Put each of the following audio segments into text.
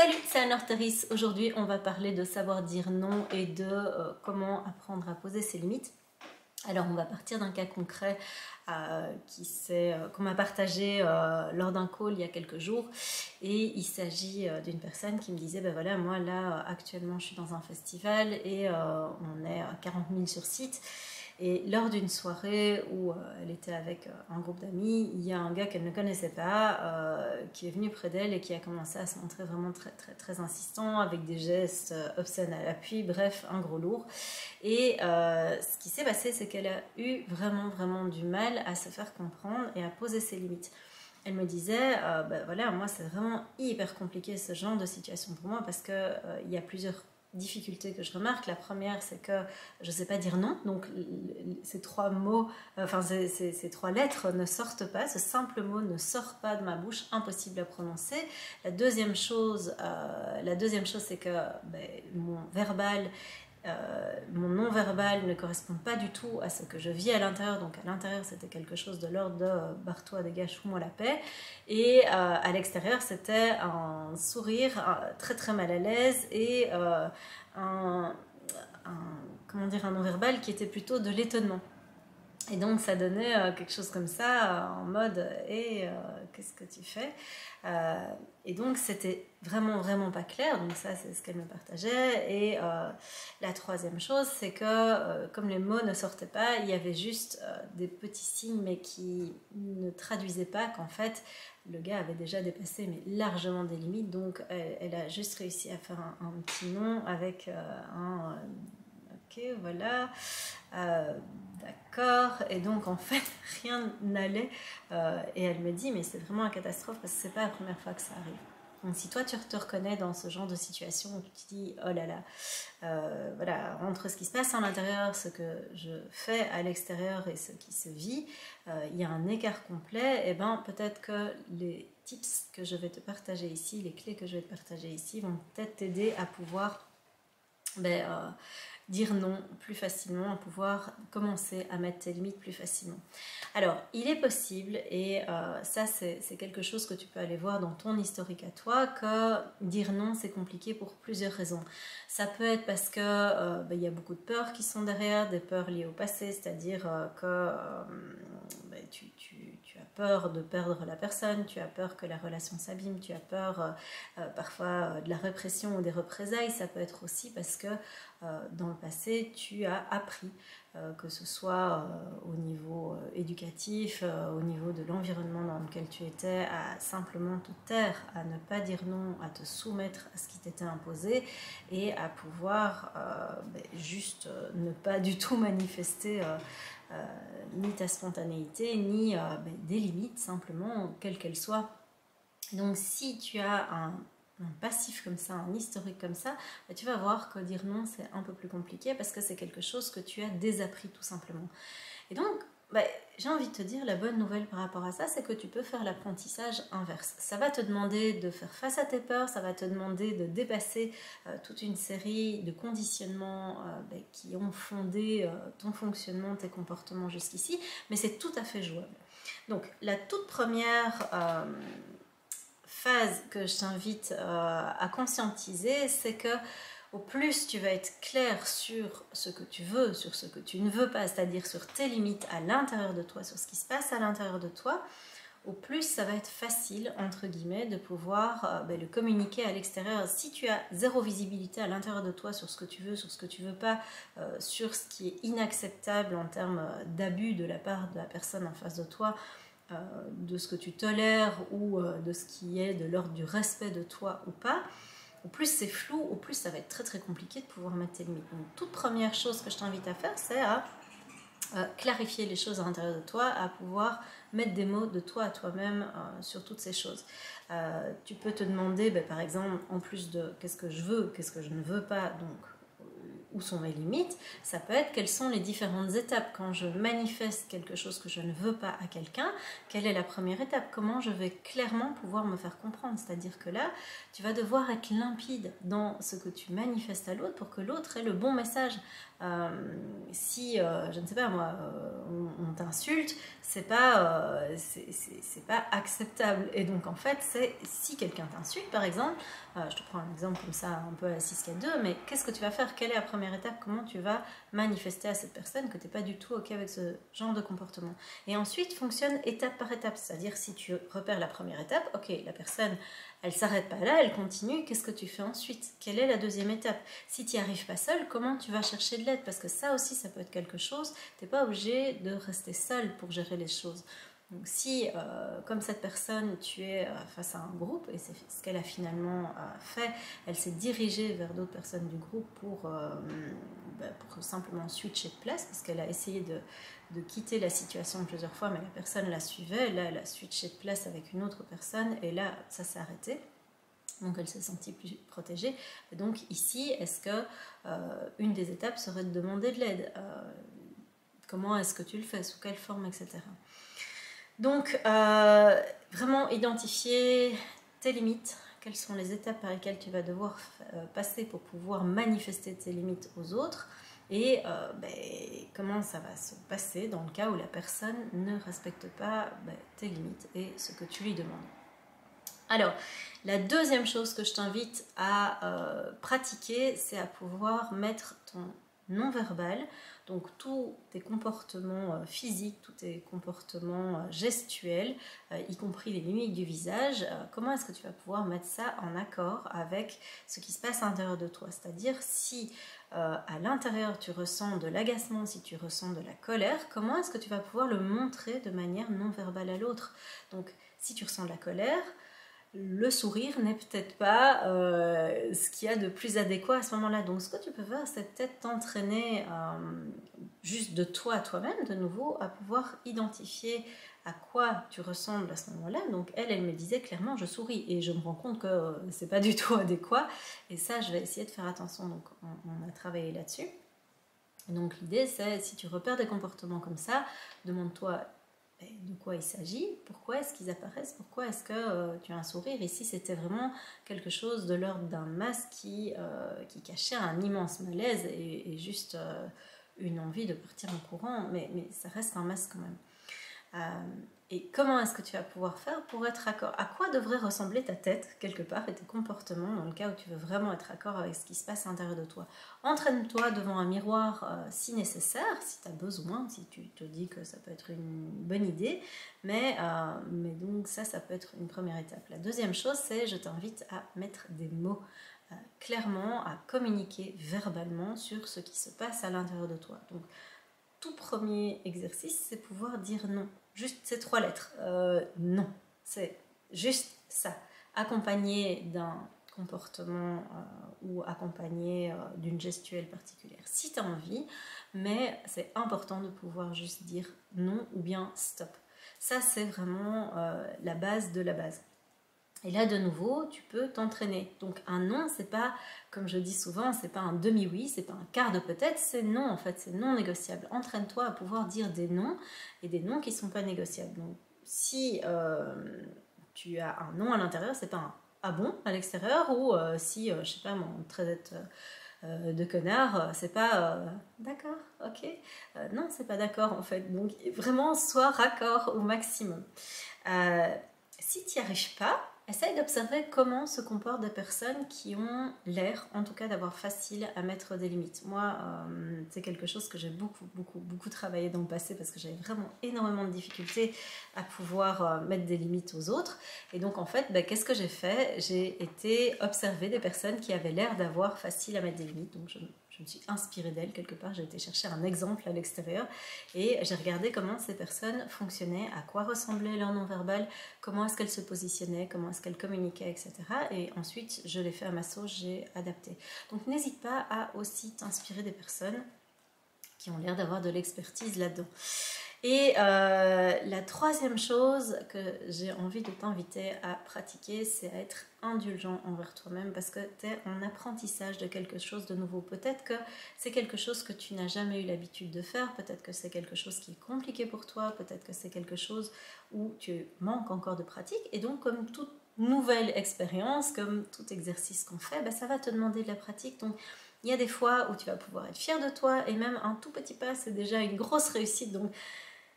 Salut, c'est Anne Orteris. Aujourd'hui, on va parler de savoir dire non et de comment apprendre à poser ses limites. Alors, on va partir d'un cas concret qu'on m'a partagé lors d'un call il y a quelques jours. Et il s'agit d'une personne qui me disait, ben voilà, moi là, actuellement, je suis dans un festival et on est à 40 000 sur site. Et lors d'une soirée où elle était avec un groupe d'amis, il y a un gars qu'elle ne connaissait pas qui est venu près d'elle et qui a commencé à se montrer vraiment très insistant avec des gestes obscènes à l'appui, bref, un gros lourd. Et ce qui s'est passé, c'est qu'elle a eu vraiment du mal à se faire comprendre et à poser ses limites. Elle me disait, ben voilà, moi c'est vraiment hyper compliqué ce genre de situation pour moi parce que il y a plusieurs difficultés que je remarque. La première, c'est que je ne sais pas dire non, donc ces trois mots, enfin ces trois lettres ne sortent pas, ce simple mot ne sort pas de ma bouche, impossible à prononcer. La deuxième chose, c'est que mon verbal, mon non-verbal ne correspond pas du tout à ce que je vis à l'intérieur. Donc à l'intérieur, c'était quelque chose de l'ordre de barre-toi, dégage, fous-moi la paix. Et à l'extérieur, c'était un sourire très mal à l'aise et comment dire, un non-verbal qui était plutôt de l'étonnement. Et donc ça donnait quelque chose comme ça, en mode « qu'est-ce que tu fais ?» Et donc c'était vraiment pas clair, donc ça c'est ce qu'elle me partageait. Et la troisième chose, c'est que comme les mots ne sortaient pas, il y avait juste des petits signes, mais qui ne traduisaient pas qu'en fait le gars avait déjà dépassé mais largement des limites. Donc elle a juste réussi à faire un petit nom avec un... ok, voilà... d'accord, et donc en fait rien n'allait et elle me dit mais c'est vraiment une catastrophe parce que c'est pas la première fois que ça arrive. Donc si toi tu te reconnais dans ce genre de situation où tu te dis oh là là, voilà, entre ce qui se passe à l'intérieur, ce que je fais à l'extérieur et ce qui se vit, il y a un écart complet, et ben peut-être que les tips que je vais te partager ici, les clés que je vais te partager ici vont peut-être t'aider à pouvoir dire non plus facilement, à pouvoir commencer à mettre tes limites plus facilement. Alors, il est possible, et ça c'est quelque chose que tu peux aller voir dans ton historique à toi, que dire non c'est compliqué pour plusieurs raisons. Ça peut être parce que y a beaucoup de peurs qui sont derrière, des peurs liées au passé, c'est-à-dire que tu as peur de perdre la personne, tu as peur que la relation s'abîme, tu as peur parfois de la répression ou des représailles. Ça peut être aussi parce que dans le passé, tu as appris, que ce soit au niveau éducatif, au niveau de l'environnement dans lequel tu étais, à simplement te taire, à ne pas dire non, à te soumettre à ce qui t'était imposé et à pouvoir juste ne pas du tout manifester ni ta spontanéité, ni des limites simplement, quelles qu'elles soient. Donc si tu as un passif comme ça, un historique comme ça, tu vas voir que dire non c'est un peu plus compliqué parce que c'est quelque chose que tu as désappris tout simplement. Et donc j'ai envie de te dire, la bonne nouvelle par rapport à ça, c'est que tu peux faire l'apprentissage inverse. Ça va te demander de faire face à tes peurs, ça va te demander de dépasser toute une série de conditionnements qui ont fondé ton fonctionnement, tes comportements jusqu'ici, mais c'est tout à fait jouable. Donc la toute première phase que je t'invite à conscientiser, c'est que au plus tu vas être clair sur ce que tu veux, sur ce que tu ne veux pas, c'est-à-dire sur tes limites à l'intérieur de toi, sur ce qui se passe à l'intérieur de toi, au plus ça va être facile, entre guillemets, de pouvoir le communiquer à l'extérieur. Si tu as zéro visibilité à l'intérieur de toi sur ce que tu veux, sur ce que tu veux pas, sur ce qui est inacceptable en termes d'abus de la part de la personne en face de toi, de ce que tu tolères ou de ce qui est de l'ordre du respect de toi ou pas, au plus c'est flou, au plus ça va être très compliqué de pouvoir mettre tes limites. Donc toute première chose que je t'invite à faire, c'est à clarifier les choses à l'intérieur de toi, à pouvoir mettre des mots de toi à toi-même sur toutes ces choses. Tu peux te demander, par exemple, en plus de qu'est-ce que je veux, qu'est-ce que je ne veux pas, donc où sont mes limites, ça peut être quelles sont les différentes étapes. Quand je manifeste quelque chose que je ne veux pas à quelqu'un, quelle est la première étape? Comment je vais clairement pouvoir me faire comprendre? C'est-à-dire que là, tu vas devoir être limpide dans ce que tu manifestes à l'autre pour que l'autre ait le bon message. Si, je ne sais pas moi, on t'insulte, c'est pas acceptable. Et donc en fait, si quelqu'un t'insulte par exemple, je te prends un exemple comme ça un peu à la 6K2, mais qu'est-ce que tu vas faire? Quelle est la première étape? Comment tu vas manifester à cette personne que tu n'es pas du tout ok avec ce genre de comportement? Et ensuite fonctionne étape par étape, c'est-à-dire si tu repères la première étape, ok, la personne elle s'arrête pas là, elle continue, qu'est-ce que tu fais ensuite? Quelle est la deuxième étape? Si tu n'y arrives pas seul, comment tu vas chercher de l'aide? Parce que ça aussi, ça peut être quelque chose, tu n'es pas obligé de rester seul pour gérer les choses. Donc si, comme cette personne, tu es face à un groupe, et c'est ce qu'elle a finalement fait, elle s'est dirigée vers d'autres personnes du groupe pour simplement switcher de place, parce qu'elle a essayé de quitter la situation plusieurs fois, mais la personne la suivait, là elle a switché de place avec une autre personne, et là ça s'est arrêté. Donc elle s'est sentie plus protégée. Et donc ici, est-ce que une des étapes serait de demander de l'aide? Comment est-ce que tu le fais? Sous quelle forme, etc. Donc, vraiment identifier tes limites, quelles sont les étapes par lesquelles tu vas devoir passer pour pouvoir manifester tes limites aux autres, et comment ça va se passer dans le cas où la personne ne respecte pas tes limites et ce que tu lui demandes. Alors, la deuxième chose que je t'invite à pratiquer, c'est à pouvoir mettre ton non-verbal, donc tous tes comportements physiques, tous tes comportements gestuels, y compris les mimiques du visage, comment est-ce que tu vas pouvoir mettre ça en accord avec ce qui se passe à l'intérieur de toi? C'est-à-dire si à l'intérieur tu ressens de l'agacement, si tu ressens de la colère, comment est-ce que tu vas pouvoir le montrer de manière non-verbale à l'autre? Donc si tu ressens de la colère, le sourire n'est peut-être pas ce qu'il y a de plus adéquat à ce moment-là. Donc ce que tu peux faire, c'est peut-être t'entraîner juste de toi à toi-même, de nouveau, à pouvoir identifier à quoi tu ressembles à ce moment-là. Donc elle me disait clairement, je souris, et je me rends compte que c'est pas du tout adéquat, et ça, je vais essayer de faire attention. Donc on a travaillé là-dessus. Et donc l'idée, c'est, si tu repères des comportements comme ça, demande-toi de quoi il s'agit, pourquoi est-ce qu'ils apparaissent, pourquoi est-ce que tu as un sourire. Ici, c'était vraiment quelque chose de l'ordre d'un masque qui cachait un immense malaise et juste une envie de partir en courant, mais ça reste un masque quand même. Et comment est-ce que tu vas pouvoir faire pour être raccord? À quoi devrait ressembler ta tête, quelque part, et tes comportements, dans le cas où tu veux vraiment être raccord avec ce qui se passe à l'intérieur de toi? Entraîne-toi devant un miroir si nécessaire, si tu as besoin, si tu te dis que ça peut être une bonne idée, mais donc ça peut être une première étape. La deuxième chose, c'est, je t'invite à mettre des mots, clairement, à communiquer verbalement sur ce qui se passe à l'intérieur de toi. Donc, tout premier exercice, c'est pouvoir dire non. Juste ces 3 lettres. Non. C'est juste ça. Accompagné d'un comportement ou accompagné d'une gestuelle particulière. Si tu as envie, mais c'est important de pouvoir juste dire non ou bien stop. Ça, c'est vraiment la base de la base. Et là, de nouveau, tu peux t'entraîner. Donc un non, c'est pas, comme je dis souvent, c'est pas un demi-oui, c'est pas un quart de peut-être, c'est non en fait, c'est non négociable. Entraîne-toi à pouvoir dire des noms, et des noms qui sont pas négociables. Donc si tu as un non à l'intérieur, c'est pas un ah bon à l'extérieur, ou si, je sais pas, mon traite de connard, c'est pas d'accord, ok, non, c'est pas d'accord en fait. Donc vraiment, sois raccord au maximum. Si tu n'y arrives pas, essaye d'observer comment se comportent des personnes qui ont l'air, en tout cas, d'avoir facile à mettre des limites. Moi, c'est quelque chose que j'ai beaucoup travaillé dans le passé, parce que j'avais vraiment énormément de difficultés à pouvoir mettre des limites aux autres. Et donc, en fait, qu'est-ce que j'ai fait? J'ai été observer des personnes qui avaient l'air d'avoir facile à mettre des limites. Donc, je me suis inspirée d'elles quelque part, j'ai été chercher un exemple à l'extérieur, et j'ai regardé comment ces personnes fonctionnaient, à quoi ressemblait leur non-verbal, comment est-ce qu'elles se positionnaient, comment est-ce qu'elles communiquaient, etc. Et ensuite, je l'ai fait à ma sauce, j'ai adapté. Donc n'hésite pas à aussi t'inspirer des personnes qui ont l'air d'avoir de l'expertise là-dedans. Et la troisième chose que j'ai envie de t'inviter à pratiquer, c'est à être indulgent envers toi-même parce que tu es en apprentissage de quelque chose de nouveau. Peut-être que c'est quelque chose que tu n'as jamais eu l'habitude de faire, peut-être que c'est quelque chose qui est compliqué pour toi, peut-être que c'est quelque chose où tu manques encore de pratique. Et donc, comme toute nouvelle expérience, comme tout exercice qu'on fait, ben, ça va te demander de la pratique. Donc, il y a des fois où tu vas pouvoir être fier de toi et même un tout petit pas, c'est déjà une grosse réussite. Donc,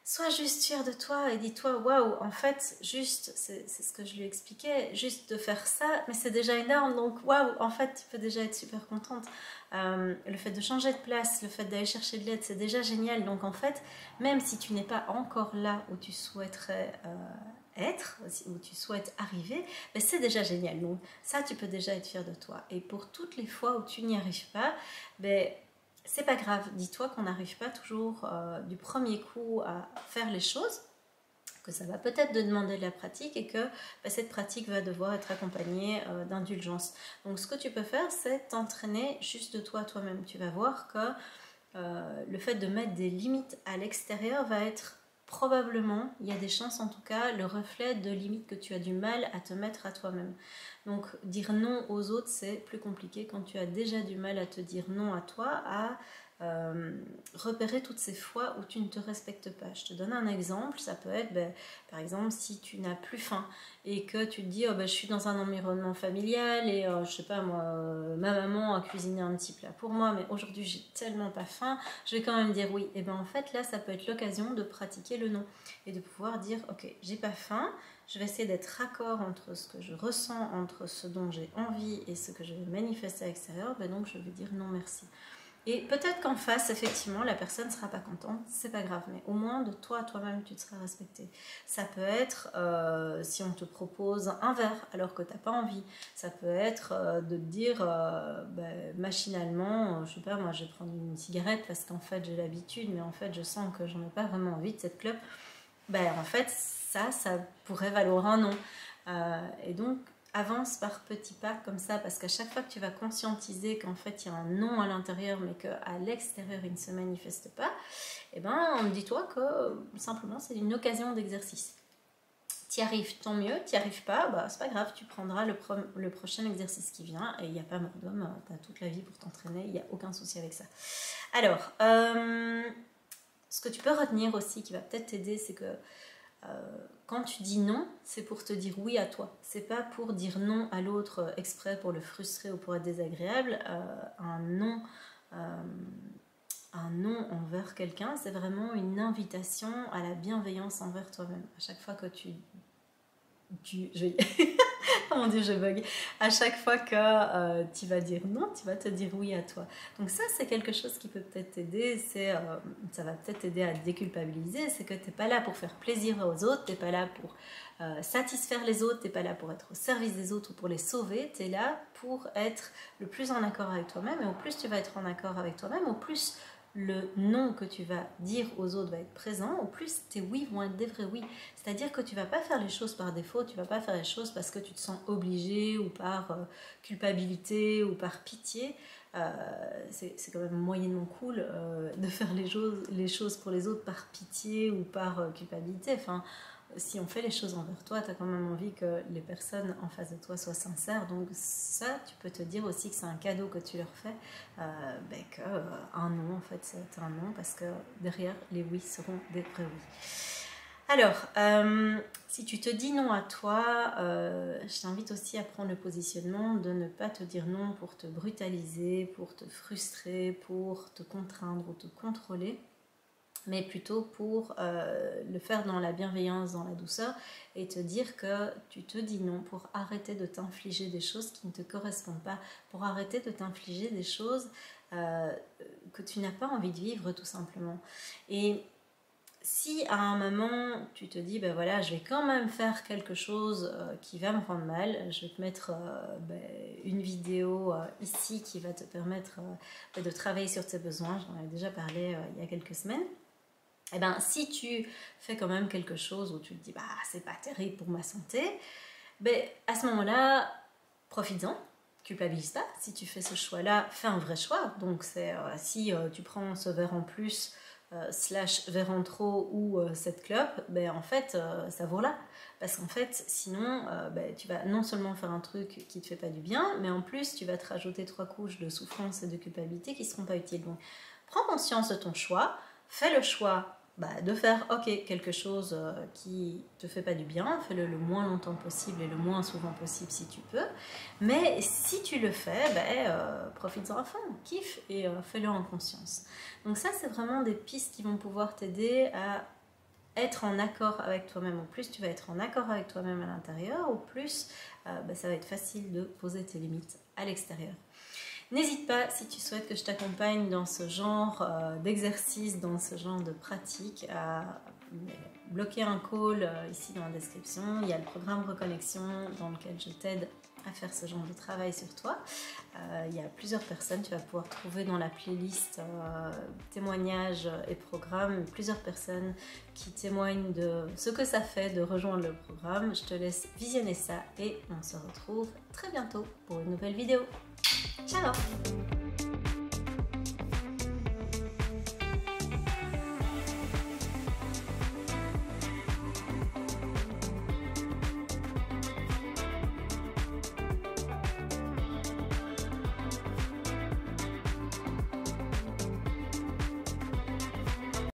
sois juste fier de toi et dis-toi, waouh, en fait, juste, c'est ce que je lui expliquais, juste de faire ça, mais c'est déjà énorme, donc waouh, en fait, tu peux déjà être super contente. Le fait de changer de place, le fait d'aller chercher de l'aide, c'est déjà génial. Donc en fait, même si tu n'es pas encore là où tu souhaiterais être, où tu souhaites arriver, ben c'est déjà génial. Donc ça, tu peux déjà être fier de toi. Et pour toutes les fois où tu n'y arrives pas, ben c'est pas grave, dis-toi qu'on n'arrive pas toujours du premier coup à faire les choses, que ça va peut-être te demander de la pratique et que bah, cette pratique va devoir être accompagnée d'indulgence. Donc ce que tu peux faire, c'est t'entraîner juste de toi à toi-même. Tu vas voir que le fait de mettre des limites à l'extérieur va être probablement, il y a des chances en tout cas, le reflet de limites que tu as du mal à te mettre à toi-même. Donc dire non aux autres, c'est plus compliqué quand tu as déjà du mal à te dire non à toi, à repérer toutes ces fois où tu ne te respectes pas. Je te donne un exemple, ça peut être par exemple si tu n'as plus faim et que tu te dis oh, je suis dans un environnement familial et je sais pas moi, ma maman a cuisiné un petit plat pour moi mais aujourd'hui j'ai tellement pas faim, je vais quand même dire oui. Et bien en fait là ça peut être l'occasion de pratiquer le non et de pouvoir dire ok j'ai pas faim, je vais essayer d'être raccord entre ce que je ressens, entre ce dont j'ai envie et ce que je vais manifester à l'extérieur, donc je vais dire non merci. Et peut-être qu'en face, effectivement, la personne ne sera pas contente, c'est pas grave, mais au moins de toi à toi-même, tu te seras respecté. Ça peut être si on te propose un verre alors que tu n'as pas envie. Ça peut être de te dire machinalement, je sais pas, moi je vais prendre une cigarette parce qu'en fait j'ai l'habitude, mais en fait je sens que j'en ai pas vraiment envie de cette clope. En fait, ça pourrait valoir un non. Et donc, avance par petits pas comme ça, parce qu'à chaque fois que tu vas conscientiser qu'en fait il y a un non à l'intérieur mais qu'à l'extérieur il ne se manifeste pas, dis-toi que simplement c'est une occasion d'exercice. T'y arrives, tant mieux, t'y arrives pas, c'est pas grave, tu prendras le prochain exercice qui vient et il n'y a pas mort d'homme, t'as toute la vie pour t'entraîner, il n'y a aucun souci avec ça. Alors, ce que tu peux retenir aussi qui va peut-être t'aider, c'est que quand tu dis non, c'est pour te dire oui à toi. C'est pas pour dire non à l'autre exprès pour le frustrer ou pour être désagréable. Un non envers quelqu'un, c'est vraiment une invitation à la bienveillance envers toi-même. À chaque fois que oh mon dieu, je bug. À chaque fois que tu vas dire non, tu vas te dire oui à toi. Donc ça, c'est quelque chose qui peut peut-être t'aider. Ça va peut-être t'aider à déculpabiliser. C'est que tu n'es pas là pour faire plaisir aux autres, tu n'es pas là pour satisfaire les autres, tu n'es pas là pour être au service des autres ou pour les sauver. Tu es là pour être le plus en accord avec toi-même. Et au plus tu vas être en accord avec toi-même, au plus le non que tu vas dire aux autres va être présent, au plus tes oui vont être des vrais oui. C'est-à-dire que tu vas pas faire les choses par défaut, tu vas pas faire les choses parce que tu te sens obligé ou par culpabilité ou par pitié. C'est quand même moyennement cool de faire les choses pour les autres par pitié ou par culpabilité. Enfin, si on fait les choses envers toi, tu as quand même envie que les personnes en face de toi soient sincères. Donc ça, tu peux te dire aussi que c'est un cadeau que tu leur fais, qu'un non, en fait, c'est un non parce que derrière, les oui seront des vrais oui. Alors, si tu te dis non à toi, je t'invite aussi à prendre le positionnement de ne pas te dire non pour te brutaliser, pour te frustrer, pour te contraindre ou te contrôler, mais plutôt pour le faire dans la bienveillance, dans la douceur, et te dire que tu te dis non pour arrêter de t'infliger des choses qui ne te correspondent pas, pour arrêter de t'infliger des choses que tu n'as pas envie de vivre tout simplement. Et si à un moment tu te dis voilà, je vais quand même faire quelque chose qui va me rendre mal, je vais te mettre une vidéo ici qui va te permettre de travailler sur tes besoins, j'en ai déjà parlé il y a quelques semaines. Et si tu fais quand même quelque chose où tu te dis c'est pas terrible pour ma santé, à ce moment-là, profites-en, culpabilise pas. Si tu fais ce choix-là, fais un vrai choix. Donc c'est si tu prends ce verre en plus slash Verantro ou cette clope, ben en fait ça vaut là. Parce qu'en fait sinon ben, tu vas non seulement faire un truc qui te fait pas du bien, mais en plus tu vas te rajouter 3 couches de souffrance et de culpabilité qui seront pas utiles. Donc prends conscience de ton choix, fais le choix de faire quelque chose qui te fait pas du bien, fais-le le moins longtemps possible et le moins souvent possible si tu peux, mais si tu le fais, profites-en à fond, kiffe et fais-le en conscience. Donc ça c'est vraiment des pistes qui vont pouvoir t'aider à être en accord avec toi-même. Au plus tu vas être en accord avec toi-même à l'intérieur, au plus ça va être facile de poser tes limites à l'extérieur. N'hésite pas, si tu souhaites que je t'accompagne dans ce genre d'exercice, dans ce genre de pratique, à bloquer un call ici dans la description. Il y a le programme Reconnexion dans lequel je t'aide à faire ce genre de travail sur toi. Il y a plusieurs personnes, tu vas pouvoir trouver dans la playlist témoignages et programmes, plusieurs personnes qui témoignent de ce que ça fait de rejoindre le programme. Je te laisse visionner ça et on se retrouve très bientôt pour une nouvelle vidéo. Ciao!